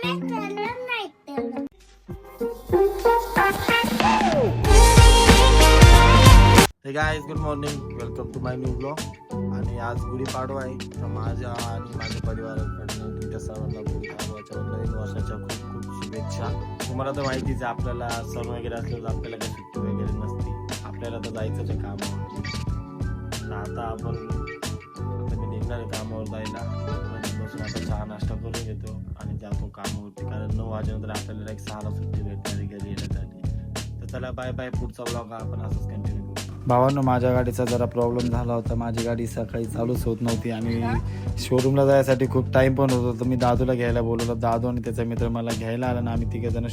हे guys, good morning, welcome to my new blog. आणि आज गुढीपाडवा आहे. तर माझ्या आणि माझ्या परिवाराकडनं तुमच्या सर्वांना गुढीपाडवाच्या नवीन वर्षाच्या खूप खूप शुभेच्छा. तुम्हाला तर माहितीच आहे, आपल्याला सण वगैरे असलं तर आपल्याला काही सुट्टी वगैरे नसते. आपल्याला तर जायचंच आहे कामावरती. तर आता मी निघणार आहे कामावर जायला. बसून आता चहा नाश्ता करून घेतो आणि जातो कामावरती, कारण 9 वाजेनंतर आपल्याला 6ला सुट्टी भेटणार घरी येण्यासाठी. तर चला, बाय बाय. पुढचा ब्लॉग आपण असंच कंटिन्यू करू. भावांनो, माझ्या गाडीचा जरा प्रॉब्लेम झाला होता. माझी गाडी सकाळी चालूच होत नव्हती आणि शोरूमला जायसाठी खूप टाइम पण होत होता. मी दादूला घ्यायला बोलवलं. दादू आणि त्याचा मित्र मला घ्यायला आला ना, आम्ही तिघे जण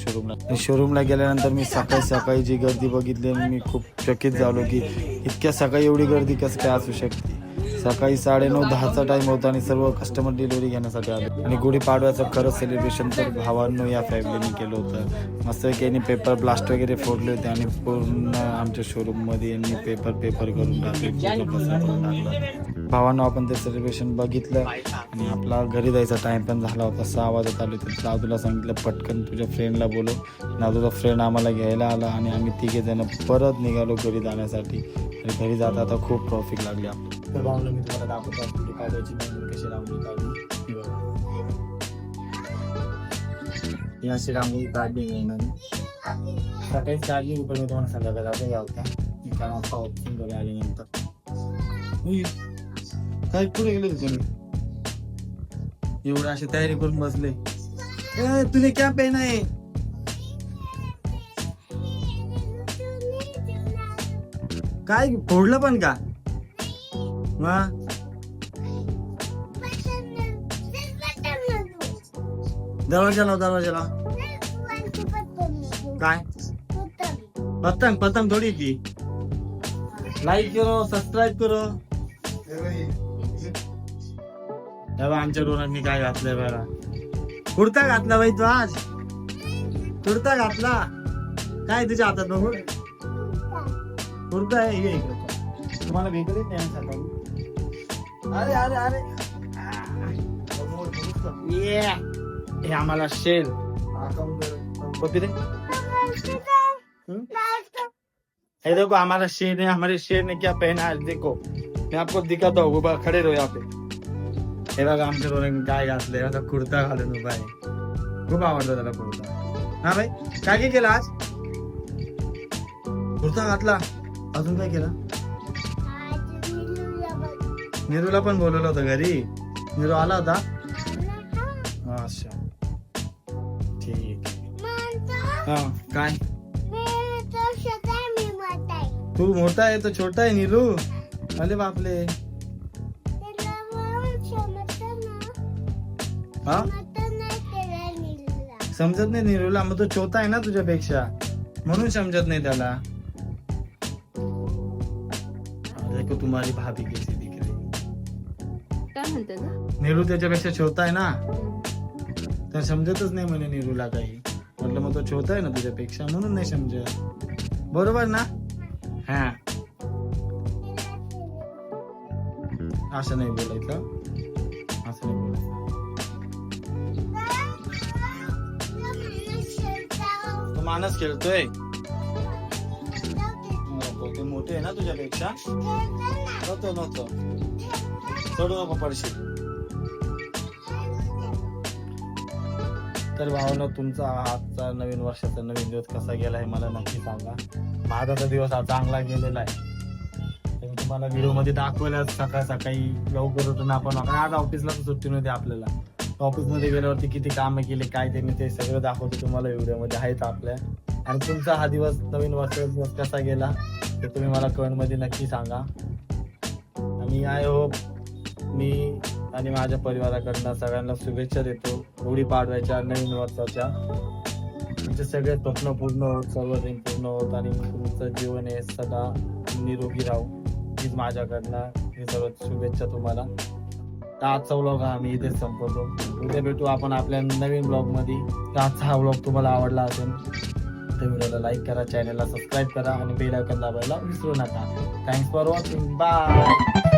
शोरूमला गेल्यानंतर मी सकाळी जी गर्दी बघितली आणि मी खूप चकित झालो की इतक्या सकाळी एवढी गर्दी कसं काय असू शकते. सकाळी 9:30-10चा टाइम होता आणि सर्व कस्टमर डिलिव्हरी घेण्यासाठी आले. आणि गुढीपाडव्याचं खरं सेलिब्रेशन तर भावांनो या फॅमिलीने केलं होतं. मस्त की यांनी पेपर ब्लास्ट वगैरे फोडले होते आणि पूर्ण आमच्या शोरूममध्ये यांनी पेपर करून टाकले. भावांनो, आपण ते सेलिब्रेशन बघितलं आणि आपला घरी जायचा टाइम पण झाला होता. 6 वाजत आले. तर दादूला सांगितलं पटकन तुझ्या फ्रेंडला बोलव. दादूचा फ्रेंड आम्हाला घ्यायला आला आणि आम्ही तिघे जण परत निघालो घरी जाण्यासाठी. आणि घरी जाता आता खूप ट्रॉफिक लागली. तर भावना मी तुम्हाला दाखवतो गुढीपाडव्याची नवीन कशी रांगोळी काढली. ही अशी रांगोळी काढली सकाळी काढली, पण मी तुम्हाला संध्याकाळी जातो घ्यावता. मी काय ऑप्शन घरी आल्यानंतर काय पुढे गेले तुम्ही एवढं अशी तयारी करून बसले. तुला क्या पेन आहे? काय फोडलं पण का? दरवाजा लाव. काय पतंग थोडी ती. लाईक करो, सबस्क्राईब करो. आमच्या रोहननी काय घातलंय बघा. कुर्ता घातला बाई तू आज. कुर्ता घातला काय तुझ्या हातात बघू. कुर्ता आहे तुम्हाला भेटत नाही. अरे हे आम्हाला शेर हे देखो, हमारा शेर है. हमारे शेर ने क्या पहना है देखो. मैं आपको दिखाता हूँ. उभा खड़े रहो यहाँ पे. हे बघा आमच्या रोहन काय घातलंय. आता कुर्ता घालून उभा आहे. खूप आवडतो त्याला कुर्ता. हा भाई, काय केलं आज? कुर्ता घातला. अजून काय केलं? नीरूला पण बोलवलं होतं घरी. नीरू आला होता. अच्छा, ठीक. हा, काय तू मोठा आहे तो छोटा आहे नीरू. अरे बापले. हा, समजत नाही नीरूला. मग तो छोटा आहे ना तुझ्यापेक्षा, म्हणून समजत नाही त्याला. देखो तुम्हारी भाभी कैसी दिख रही. काय म्हणते ना, नीरू त्याच्यापेक्षा छोटा आहे ना, तर समजतच नाही म्हणे नीरूला काही. म्हटलं मग तो छोटा आहे ना तुझ्यापेक्षा, म्हणून नाही समजत. बरोबर ना? हा, असं नाही बोलायचं. असं नाही बोलायचं. तो माणूस खेळतोय. ते मोठे आहे ना तुझ्यापेक्षा. नव्हतं सोडू नको, पडशील. तर भावना, तुमचा आजचा नवीन वर्षाचा नवीन दिवस कसा गेला आहे मला नक्की सांगा. माझा तर दिवस हा चांगला गेलेला आहे. मी तुम्हाला व्हिडिओ मध्ये दाखवलं सकाळी लवकर होतो ना आपण. आज ऑफिसला तर सुट्टी नव्हती आपल्याला. ऑफिसमध्ये गेल्यावरती किती कामं केले काय ते मी ते सगळं दाखवतो तुम्हाला व्हिडिओमध्ये आहेत आपल्या. आणि तुमचा हा दिवस नवीन वर्षाचा दिवस कसा गेला ते तुम्ही मला कमेंटमध्ये नक्की सांगा. आणि आय होप मी आणि माझ्या परिवाराकडनं सगळ्यांना शुभेच्छा देतो गुढीपाडव्याच्या नवीन वर्षाच्या. तुमचे सगळे स्वप्न पूर्ण होत, सर्व दिन पूर्ण होत आणि तुमचं जीवन हे सदा निरोगी राहू हीच माझ्याकडनं ही सर्व शुभेच्छा तुम्हाला. तर आजचा व्लॉग आम्ही इथेच संपवतो. उद्या भेटू आपण आपल्या नवीन ब्लॉगमध्ये. तर आजचा हा व्लॉग तुम्हाला आवडला असेल तर व्हिडिओला लाईक करा, चॅनलला सबस्क्राईब करा आणि बेल आयकॉन दाबायला विसरू नका. Thanks for watching. बाय.